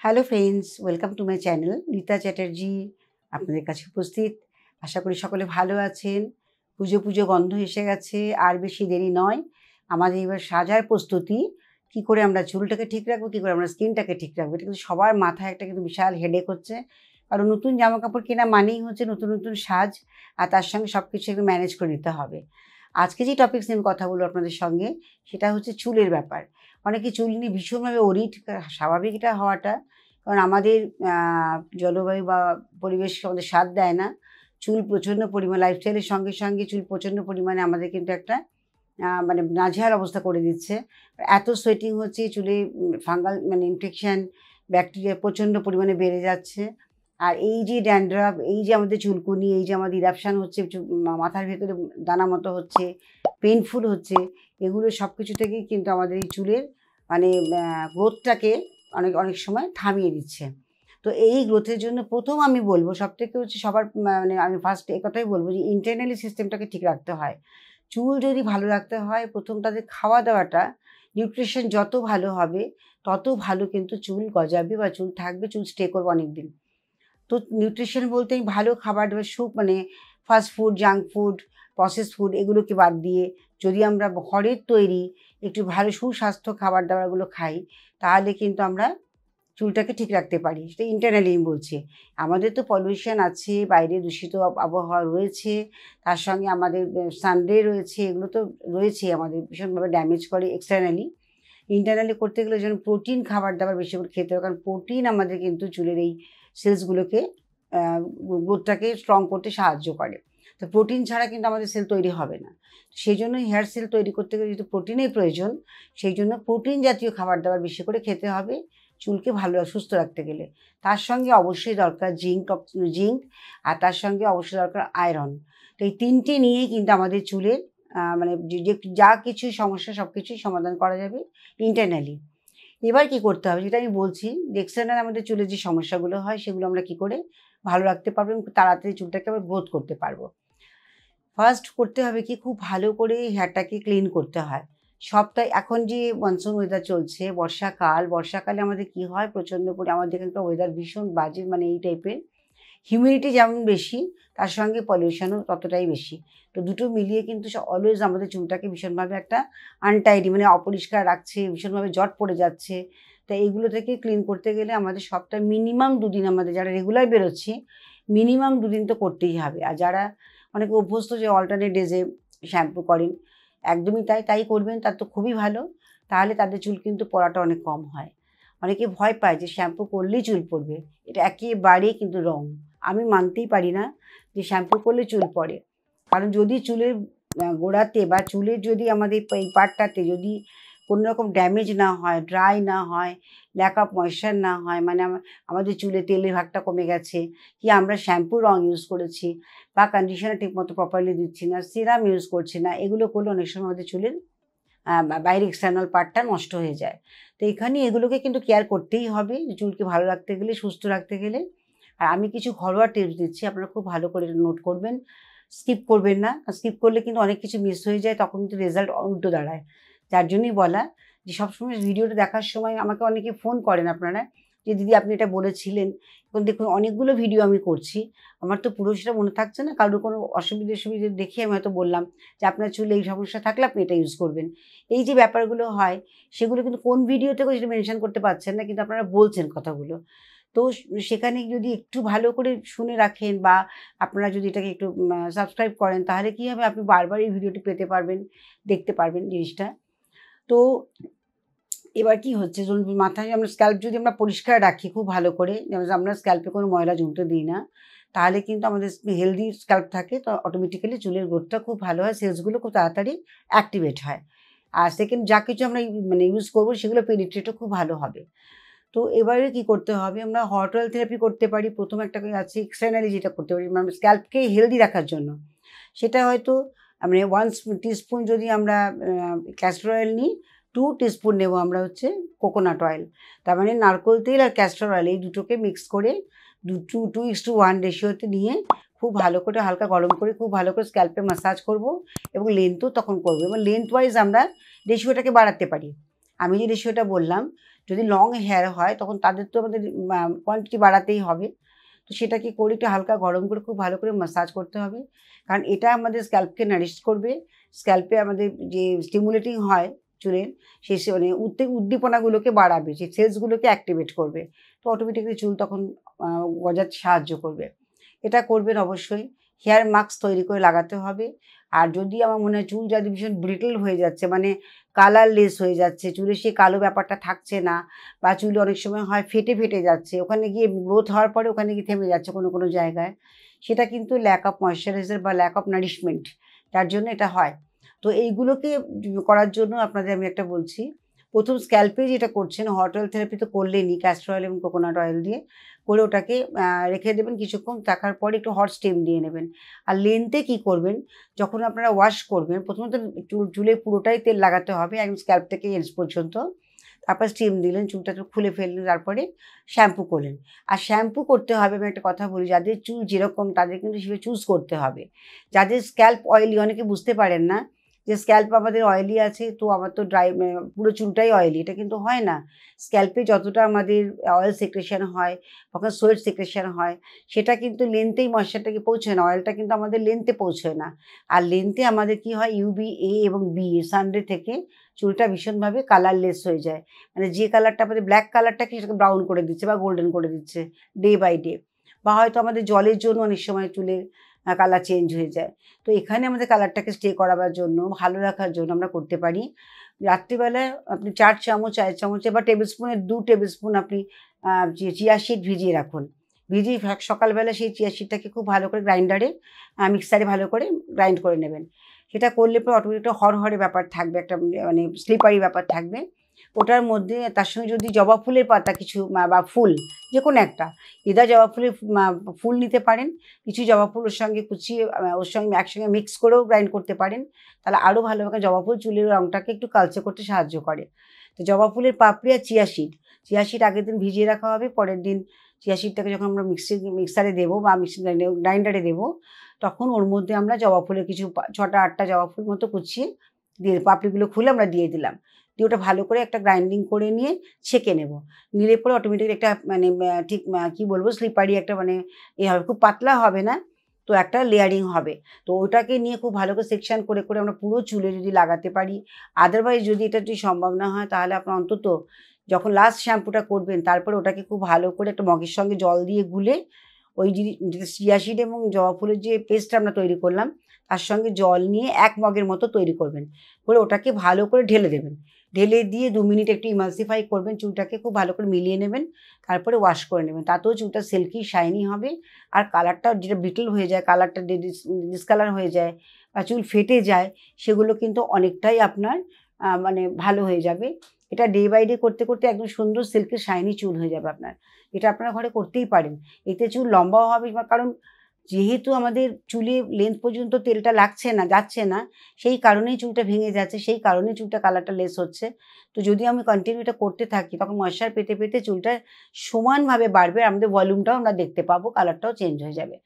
Hello friends, welcome to my channel Rita Chatterjee. আপনাদের কাছে উপস্থিত। আশা করি সকলে ভালো আছেন। পুজো পুজো গন্ধ এসে গেছে, আর বেশি দেরি নয়। আমাদের এবার সাজার প্রস্তুতি। কী করে আমরা চুলটাকে ঠিক রাখবো, কী করে আমরা স্কিনটাকে ঠিক রাখবো, এটা কিন্তু সবার মাথায় একটা কিন্তু বিশাল হেডেক হচ্ছে। কারণ নতুন জামা কাপড় কেনা মানেই হচ্ছে নতুন নতুন সাজ, আর তার সঙ্গে সব কিছু একটু ম্যানেজ করে নিতে হবে। আজকে যে টপিকস নিয়ে কথা বলবো আপনাদের সঙ্গে, সেটা হচ্ছে চুলের ব্যাপার। অনেকে চুল নিয়ে ভীষণভাবে ওরিড, স্বাভাবিক এটা হওয়াটা। কারণ আমাদের জলবায়ু বা পরিবেশ আমাদের সাথ দেয় না। চুল প্রচণ্ড পরিমাণ লাইফস্টাইলের সঙ্গে সঙ্গে চুল প্রচণ্ড পরিমাণে আমাদের কিন্তু একটা মানে নাজেহাল অবস্থা করে দিচ্ছে। এত সোয়েটিং হচ্ছে, চুলে ফাঙ্গাল মানে ইনফেকশান, ব্যাকটেরিয়া প্রচণ্ড পরিমাণে বেড়ে যাচ্ছে। আর এই যে ড্যান্ড্রাফ, এই যে আমাদের চুলকুনি, এই যে আমাদের ইরাপশান হচ্ছে, মাথার ভেতরে দানা মতো হচ্ছে, পেইনফুল হচ্ছে, এগুলো সব কিছু থেকেই কিন্তু আমাদের এই চুলের মানে গ্রোথটাকে অনেক অনেক সময় থামিয়ে দিচ্ছে। তো এই গ্রোথের জন্য প্রথম আমি বলবো, সবথেকে হচ্ছে সবার মানে আমি ফার্স্ট কথাই বলবো যে ইন্টারনালি সিস্টেমটাকে ঠিক রাখতে হয়। চুল যদি ভালো রাখতে হয়, প্রথম তাদের খাওয়া দাওয়াটা, নিউট্রিশন যত ভালো হবে তত ভালো কিন্তু চুল গজাবে বা চুল থাকবে, চুল স্টে করবে অনেক দিন। তো নিউট্রিশন বলতে ভালো খাবার দাবার, মানে fast food, junk food, process food এগুলোকে বাদ দিয়ে যদি আমরা ঘরের তৈরি একটু ভালো সুস্বাস্থ্য খাবার দাবারগুলো খাই, তাহলে কিন্তু আমরা চুলটাকে ঠিক রাখতে পারি। সেটা ইন্টারনালি আমি বলছি। আমাদের তো পলিউশন আছে, বাইরে দূষিত আবহাওয়া রয়েছে, তার সঙ্গে আমাদের সানডে রয়েছে, এগুলো তো রয়েছেই, আমাদের ভীষণভাবে ড্যামেজ করে এক্সটার্নালি। ইন্টারনালি করতে গেলে যেন প্রোটিন খাবার দাবার বেশি করে খেতে হবে, কারণ প্রোটিন আমাদের কিন্তু চুলের এই সেলসগুলোকে গ্রোথটাকে স্ট্রং করতে সাহায্য করে। তো প্রোটিন ছাড়া কিন্তু আমাদের সেল তৈরি হবে না। সেই জন্য হেয়ার সেল তৈরি করতে গেলে যেহেতু প্রোটিনের প্রয়োজন, সেই জন্য প্রোটিন জাতীয় খাবার দাবার বেশি করে খেতে হবে চুলকে ভালো সুস্থ রাখতে গেলে। তার সঙ্গে অবশ্যই দরকার জিঙ্ক, আর তার সঙ্গে অবশ্যই দরকার আয়রন। তো এই তিনটে নিয়েই কিন্তু আমাদের চুলের মানে যে যা কিছু সমস্যা সব কিছুই সমাধান করা যাবে ইন্টারনালি। এবার কি করতে হবে যেটা আমি বলছি, এক্সটার্নাল আমাদের চুলের যে সমস্যাগুলো হয় সেগুলো আমরা কি করে ভালো রাখতে পারবো এবং তাড়াতাড়ি চুলটাকে আবার গ্রোথ করতে পারবো। ফার্স্ট করতে হবে কি, খুব ভালো করে হেয়ারটাকে ক্লিন করতে হয়। সপ্তাহে এখন যে মনসুন ওয়েদার চলছে, বর্ষাকালে আমাদের কি হয়, প্রচণ্ড করে আমাদের এখানকার ওয়েদার ভীষণ বাজে, মানে এই টাইপের। হিউমিডিটি যেমন বেশি, তার সঙ্গে পলিউশনও ততটাই বেশি। তো দুটো মিলিয়ে কিন্তু অলওয়েজ আমাদের চুলটাকে ভীষণভাবে একটা আনটাইডি, মানে অপরিষ্কার রাখছে, ভীষণভাবে জট পড়ে যাচ্ছে। তাই এইগুলো থেকে ক্লিন করতে গেলে আমাদের সপ্তাহে মিনিমাম 2 দিন, আমাদের যারা রেগুলার বেরোচ্ছি মিনিমাম 2 দিন তো করতেই হবে। আর যারা অনেকে অভ্যস্ত যে অল্টারনেট ডেজে শ্যাম্পু করেন, একদমই তাই করবেন, তার তো খুবই ভালো। তাহলে তাদের চুল কিন্তু পড়াটা অনেক কম হয়। অনেকে ভয় পায় যে শ্যাম্পু করলেই চুল পড়বে, এটা একেবারেই কিন্তু রং। আমি মানতেই পারি না যে শ্যাম্পু করলে চুল পড়ে। কারণ যদি চুলের গোড়াতে বা চুলের যদি আমাদের এই পার্টটাতে যদি কোনো রকম ড্যামেজ না হয়, ড্রাই না হয়, ল্যাক অফ ময়েশ্চার না হয়, মানে আমাদের চুলে তেলের ভাগটা কমে গেছে, কি আমরা শ্যাম্পু রং ইউজ করেছি বা কন্ডিশনার ঠিকমতো প্রপারলি দিচ্ছি না, সিরাম ইউজ করছি না, এগুলো করলে অনেক সময় আমাদের চুলের বাইরের এক্সটার্নাল পার্টটা নষ্ট হয়ে যায়। তো এখানে এগুলোকে কিন্তু কেয়ার করতেই হবে চুলকে ভালো রাখতে গেলে, সুস্থ রাখতে গেলে। আর আমি কিছু ঘরোয়া টিপস দিচ্ছি, আপনারা খুব ভালো করে নোট করবেন, স্কিপ করবেন না। স্কিপ করলে কিন্তু অনেক কিছু মিস হয়ে যায়, তখন কিন্তু রেজাল্ট উল্টো দাঁড়ায়। যার জন্যই বলা যে সবসময় ভিডিওটা দেখার সময় আমাকে অনেকে ফোন করেন আপনারা যে দিদি আপনি এটা বলেছিলেন। এখন দেখুন অনেকগুলো ভিডিও আমি করছি, আমার তো পুরো সেটা মনে থাকছে না, কারোর কোনো অসুবিধে দেখে আমি হয়তো বললাম যে আপনার চুলে এই সমস্যা থাকলে আপনি এটা ইউজ করবেন। এই যে ব্যাপারগুলো হয় সেগুলো কিন্তু কোন ভিডিওতেও সেটা মেনশন করতে পারছেন না, কিন্তু আপনারা বলছেন কথাগুলো। তো সেখানে যদি একটু ভালো করে শুনে রাখেন বা আপনারা যদি এটাকে একটু সাবস্ক্রাইব করেন, তাহলে কী হবে, আপনি বারবার এই ভিডিওটি পেতে পারবেন, দেখতে পারবেন জিনিসটা। তো এবার কি হচ্ছে, ধরুন মাথায় আমরা স্ক্যাল্প যদি আমরা পরিষ্কার রাখি খুব ভালো করে, যেমন আমরা স্ক্যাল্পে কোনো ময়লা জমতে দিই না, তাহলে কিন্তু আমাদের হেলদি স্ক্যাল্প থাকে, তো অটোমেটিক্যালি চুলের গ্রোথটা খুব ভালো হয়, সেলসগুলো খুব তাড়াতাড়ি অ্যাক্টিভেট হয়। আর সেকেন্ড যা কিছু আমরা মানে ইউজ করবো সেগুলো পেনিট্রেটও খুব ভালো হবে। তো এবারে কি করতে হবে, আমরা হট অয়েল থেরাপি করতে পারি। প্রথম একটা আছে এক্সটার্নালি যেটা করতে পারি মানে স্ক্যাল্পকে হেলদি রাখার জন্য, সেটা হয়তো মানে 1 টিস্পুন যদি আমরা ক্যাস্টর অয়েল নিই, 2 টিস্পুন নেব আমরা হচ্ছে কোকোনাট অয়েল। তার মানে নারকেল তেল আর ক্যাস্টর অয়েল এই দুটোকে মিক্স করে 2:1 রেশিওতে নিয়ে খুব ভালো করে হালকা গরম করে খুব ভালো করে স্ক্যাল্পে ম্যাসাজ করব এবং লেন্থও তখন করবো, এবং লেন্থ ওয়াইজ আমরা রেশিওটাকে বাড়াতে পারি। আমি যে রেশিওটা বললাম যদি লং হেয়ার হয় তখন তাদের তো আমাদের কোয়ান্টিটি বাড়াতেই হবে। তো সেটা কি করি, একটু হালকা গরম করে খুব ভালো করে মাসাজ করতে হবে, কারণ এটা আমাদের স্ক্যাল্পকে নারিশ করবে। স্ক্যাল্পে আমাদের যে স্টিমুলেটিং হয় চুলের, সেই মানে উদ্দীপনাগুলোকে বাড়াবে, সেই সেলসগুলোকে অ্যাক্টিভেট করবে। তো অটোমেটিক্যালি চুল তখন গজাতে সাহায্য করবে। এটা করবেন অবশ্যই। হেয়ার মাস্ক তৈরি করে লাগাতে হবে। আর যদি আমার মনে হয় চুল যদি ভীষণ ব্রিটল হয়ে যাচ্ছে, মানে কালারলেস হয়ে যাচ্ছে, চুলে সেই কালো ব্যাপারটা থাকছে না, বা চুল অনেক সময় হয় ফেটে ফেটে যাচ্ছে, ওখানে গিয়ে গ্রোথ হওয়ার পরে ওখানে গিয়ে থেমে যাচ্ছে কোনো কোনো জায়গায়, সেটা কিন্তু ল্যাক অফ ময়েশ্চারাইজার বা ল্যাক অফ নারিশমেন্ট, তার জন্য এটা হয়। তো এইগুলোকে করার জন্য আপনাদের আমি একটা বলছি, প্রথম স্ক্যাল্পে যেটা করছেন হট অয়েল থেরাপি তো করলেনই, ক্যাস্টর অয়েল এবং কোকোনাট অয়েল দিয়ে করে ওটাকে রেখে দেবেন কিছুক্ষণ, রাখার পরে একটু হট স্টিম দিয়ে নেবেন। আর লেন্থে কি করবেন, যখন আপনারা ওয়াশ করবেন প্রথমত চুলে পুরোটাই তেল লাগাতে হবে একদম স্ক্যাল্প থেকে এন্ডস পর্যন্ত। তারপর স্টিম দিলেন, চুলটা একটু খুলে ফেললেন, তারপরে শ্যাম্পু করলেন। আর শ্যাম্পু করতে হবে, আমি একটা কথা বলি, যাদের চুল যেরকম তাদের কিন্তু সেভাবে চুজ করতে হবে। যাদের স্ক্যাল্প অয়েলি, অনেকে বুঝতে পারেন না যে স্ক্যাল্প আমাদের অয়েলি আছে, তো আমার তো ড্রাই পুরো চুলটাই অয়েলি, এটা কিন্তু হয় না। স্ক্যাল্পে যতটা আমাদের অয়েল সিক্রেশন হয়, তখন সোয়েট সিক্রেশন হয়, সেটা কিন্তু লেন্থেই ময়েশ্চারটাকে পৌঁছয় না, অয়েলটা কিন্তু আমাদের লেন্থে পৌঁছয় না। আর লেন্থে আমাদের কি হয়, UVA এবং B সানরে থেকে চুলটা ভীষণভাবে কালারলেস হয়ে যায়, মানে যে কালারটা আমাদের ব্ল্যাক কালারটাকে সেটাকে ব্রাউন করে দিচ্ছে বা গোল্ডেন করে দিচ্ছে ডে বাই ডে। বা হয়তো আমাদের জলের জন্য অনেক সময় চুলের কালার চেঞ্জ হয়ে যায়। তো এখানে আমাদের কালারটাকে স্টে করাবার জন্য, ভালো রাখার জন্য আমরা করতে পারি, রাত্রিবেলায় আপনি 4 চামচ 4 চামচে বা টেবিল স্পুনের 2 টেবিল স্পুন আপনি চিয়া সিড ভিজিয়ে রাখুন। ভিজিয়ে সকালবেলা সেই চিয়া সিডটাকে খুব ভালো করে গ্রাইন্ডারে মিক্সারে ভালো করে গ্রাইন্ড করে নেবেন। সেটা করলে পরে অটোমেটিক একটা হরহরে ব্যাপার থাকবে, একটা মানে স্লিপারি ব্যাপার থাকবে। ওটার মধ্যে তার সঙ্গে যদি জবা ফুলের পাতা কিছু বা ফুল যে কোনো একটা, জবা ফুলের ফুল নিতে পারেন, কিছু জবা ফুল ওর সঙ্গে কুচিয়ে ওর সঙ্গে একসঙ্গে মিক্স করেও গ্রাইন্ড করতে পারেন, তাহলে আরও ভালো হবে। জবা ফুল চুলের রঙটাকে একটু কালচে করতে সাহায্য করে। তো জবা ফুলের পাপড়ি আর চিয়া সিড আগের দিন ভিজিয়ে রাখা হবে, পরের দিন চিয়া সিডটাকে যখন আমরা মিক্সারে দেবো বা গ্রাইন্ডারে দেবো, তখন ওর মধ্যে আমরা জবা ফুলের কিছু 6টা 8টা জবা ফুল মতো কুচিয়ে দিয়ে পাপড়িগুলো খুলে আমরা দিয়ে দিলাম, দিয়ে ওটা ভালো করে একটা গ্রাইন্ডিং করে নিয়ে ছেঁকে নেব। নিলে পরে অটোমেটিক একটা মানে ঠিক কী বলবো, স্লিপারি একটা মানে হবে, খুব পাতলা হবে না, তো একটা লেয়ারিং হবে। তো ওটাকে নিয়ে খুব ভালো করে সেকশন করে করে আমরা পুরো চুলে যদি লাগাতে পারি, আদারওয়াইজ যদি এটা যদি সম্ভব না হয়, তাহলে আপনার অন্তত যখন লাস্ট শ্যাম্পুটা করবেন তারপরে ওটাকে খুব ভালো করে একটা মগের সঙ্গে জল দিয়ে গুলে, ওই চিয়া সিড এবং জবা ফুলের যে পেস্টটা আমরা তৈরি করলাম তার সঙ্গে জল নিয়ে 1 মগের মতো তৈরি করবেন, করে ওটাকে ভালো করে ঢেলে দেবেন। ঢেলে দিয়ে 2 মিনিট একটু ইমালসিফাই করবেন, চুলটাকে খুব ভালো করে মিলিয়ে নেবেন, তারপরে ওয়াশ করে নেবেন। তাতেও চুলটা সিল্কি শাইনি হবে। আর কালারটা যেটা ব্রিটল হয়ে যায়, কালারটা ডিসকালার হয়ে যায় বা চুল ফেটে যায়, সেগুলো কিন্তু অনেকটাই আপনার মানে ভালো হয়ে যাবে। এটা ডে বাই ডে করতে করতে একদম সুন্দর সিল্কি শাইনি চুল হয়ে যাবে আপনার। এটা আপনারা ঘরে করতেই পারেন। এতে চুল লম্বাও হবে, কারণ যেহেতু আমাদের চুলে লেন্থ পর্যন্ত তেলটা লাগছে না, যাচ্ছে না, সেই কারণেই চুলটা ভেঙে যাচ্ছে, সেই কারণেই চুলটা কালারটা লেস হচ্ছে। তো যদি আমি কন্টিনিউ এটা করতে থাকি, তখন ময়েশ্চার পেতে পেতে চুলটা সমানভাবে বাড়বে, আমাদের ভলিউমটাও আমরা দেখতে পাবো, কালারটাও চেঞ্জ হয়ে যাবে।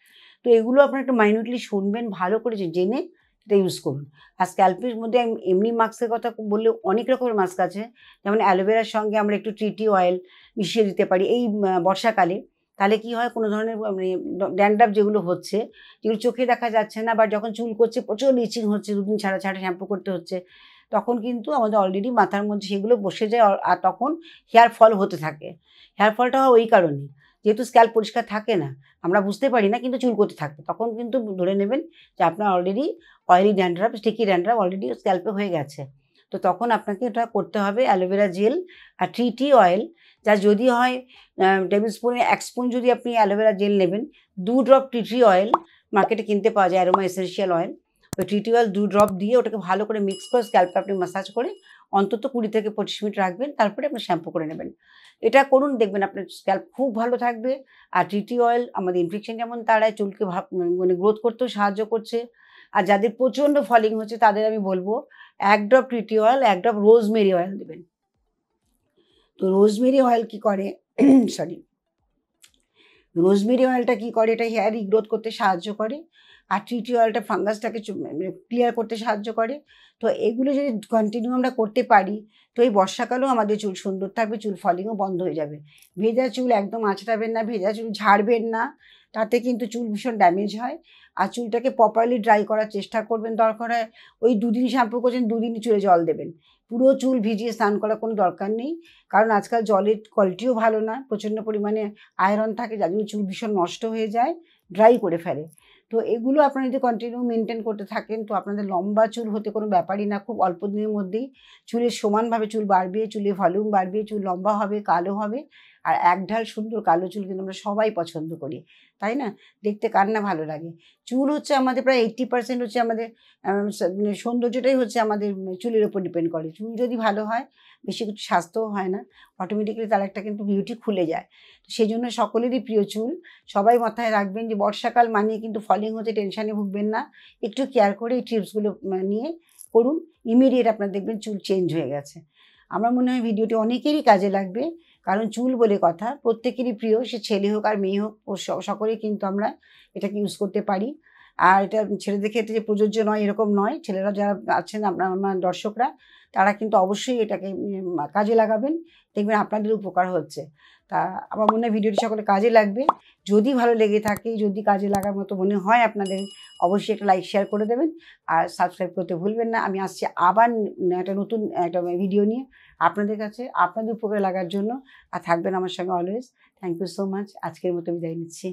তো এগুলো আপনারা একটু মাইনিউটলি শুনবেন, ভালো করে জেনে এটা ইউজ করুন। আর স্ক্যাল্পের মধ্যে আমি এমনি মাস্কের কথা বললে অনেক রকমের মাস্ক আছে, যেমন অ্যালোভেরার সঙ্গে আমরা একটু ট্রিটি অয়েল মিশিয়ে দিতে পারি এই বর্ষাকালে। তাহলে কি হয়, কোনো ধরনের মানে ড্যান্ড্রাফ যেগুলো হচ্ছে, যেগুলো চোখে দেখা যাচ্ছে না, বা যখন চুল করছে প্রচণ্ড ইচিং হচ্ছে, 2 দিন ছাড়া ছাড়া শ্যাম্পু করতে হচ্ছে, তখন কিন্তু আমাদের অলরেডি মাথার মধ্যে সেগুলো বসে যায়, আর তখন হেয়ার ফল হতে থাকে। হেয়ার ফলটা হয় ওই কারণেই, যেহেতু স্ক্যাল্প পরিষ্কার থাকে না, আমরা বুঝতে পারি না, কিন্তু চুল করতে থাকে, তখন কিন্তু ধরে নেবেন যে আপনার already oily dandruff, sticky dandruff already স্ক্যাল্পে হয়ে গেছে। তো তখন আপনাকে এটা করতে হবে অ্যালোভেরা জেল আর ট্রিটি অয়েল, যা যদি হয় টেবিল স্পুনে 1 স্পুন যদি আপনি অ্যালোভেরা জেল নেবেন, 2 ড্রপ ট্রিটি অয়েল মার্কেটে কিনতে পাওয়া যায়, অ্যারোমা এসেনশিয়াল অয়েল, ওই ট্রিটি অয়েল 2 ড্রপ দিয়ে ওটাকে ভালো করে মিক্স করে স্ক্যাল্পে আপনি ম্যাসাজ করে অন্তত 20 থেকে 25 মিনিট রাখবেন, তারপরে আপনি শ্যাম্পু করে নেবেন। এটা করুন, দেখবেন আপনার স্ক্যাল্প খুব ভালো থাকবে। আর ট্রিটি অয়েল আমাদের ইনফেকশন যেমন তাড়ায়, চুলকে মানে গ্রোথ করতেও সাহায্য করছে। আর যাদের প্রচণ্ড ফলিং হচ্ছে তাদের আমি বলবো 1 ড্রপ ট্রিটি অয়েল, 1 ড্রপ রোজমেরি অয়েল দেবেন। তো রোজমেরি অয়েল কি করে সরি রোজমেরি অয়েলটা কী করে, এটা হেয়ার রিগ্রোথ করতে সাহায্য করে। আর ট্রি ট্রি অয়েলটা ফাঙ্গাসটাকে ক্লিয়ার করতে সাহায্য করে। তো এগুলো যদি কন্টিনিউ আমরা করতে পারি, তো এই বর্ষাকালেও আমাদের চুল সুন্দর থাকবে, চুল ফলিংও বন্ধ হয়ে যাবে। ভেজা চুল একদম আঁচড়াবেন না, ভেজা চুল ঝাড়বেন না, তাতে কিন্তু চুল ভীষণ ড্যামেজ হয়। আর চুলটাকে প্রপারলি ড্রাই করার চেষ্টা করবেন। দরকার হয় ওই 2 দিন শ্যাম্পু করছেন, 2 দিনই চুলে জল দেবেন। পুরো চুল ভিজিয়ে স্নান করার কোনো দরকার নেই, কারণ আজকাল জলের কোয়ালিটিও ভালো না, প্রচণ্ড পরিমাণে আয়রন থাকে, যার জন্য চুল ভীষণ নষ্ট হয়ে যায়, ড্রাই করে ফেলে। তো এগুলো আপনারা যদি কন্টিনিউ মেনটেন করতে থাকেন, তো আপনাদের লম্বা চুল হতে কোনো ব্যাপারই না। খুব অল্প দিনের মধ্যেই চুলের সমানভাবে চুল বাড়বে, চুলে ভলিউম বাড়বে, চুল লম্বা হবে, কালো হবে। আর একঢাল সুন্দর কালো চুল কিন্তু আমরা সবাই পছন্দ করি, তাই না? দেখতে কার না ভালো লাগে? চুল হচ্ছে আমাদের প্রায় 80% হচ্ছে আমাদের মানে সৌন্দর্যটাই হচ্ছে আমাদের চুলের উপর ডিপেন্ড করে। চুল যদি ভালো হয়, বেশি কিছু স্বাস্থ্যও হয় না, অটোমেটিক্যালি তার একটা কিন্তু বিউটি খুলে যায়। তো সেই জন্য সকলেরই প্রিয় চুল। সবাই মাথায় রাখবেন যে বর্ষাকাল মানেই কিন্তু ফলিং হতে টেনশানে ভুগবেন না। একটু কেয়ার করে এই টিপসগুলো নিয়ে করুন, ইমিডিয়েট আপনার দেখবেন চুল চেঞ্জ হয়ে গেছে। আমার মনে হয় ভিডিওটি অনেকেরই কাজে লাগবে, কারণ চুল বলে কথা প্রত্যেকেরই প্রিয়, সে ছেলে হোক আর মেয়ে হোক, ও সকলেই কিন্তু আমরা এটাকে ইউজ করতে পারি। আর এটা ছেলেদের ক্ষেত্রে যে প্রযোজ্য নয় এরকম নয়, ছেলেরা যারা আছেন আপনার আমার দর্শকরা, তারা কিন্তু অবশ্যই এটাকে কাজে লাগাবেন, দেখবেন আপনাদের উপকার হচ্ছে। তা আমার মনে হয় ভিডিওটি সকলের কাজে লাগবে। যদি ভালো লেগে থাকে, যদি কাজে লাগার মতো মনে হয় আপনাদের, অবশ্যই একটা লাইক শেয়ার করে দেবেন আর সাবস্ক্রাইব করতে ভুলবেন না। আমি আসছি আবার একটা নতুন একটা ভিডিও নিয়ে আপনাদের কাছে, আপনাদের উপকারে লাগার জন্য। আর থাকবেন আমার সঙ্গে always. Thank you so much. আজকের মতো বিদায় নিচ্ছি।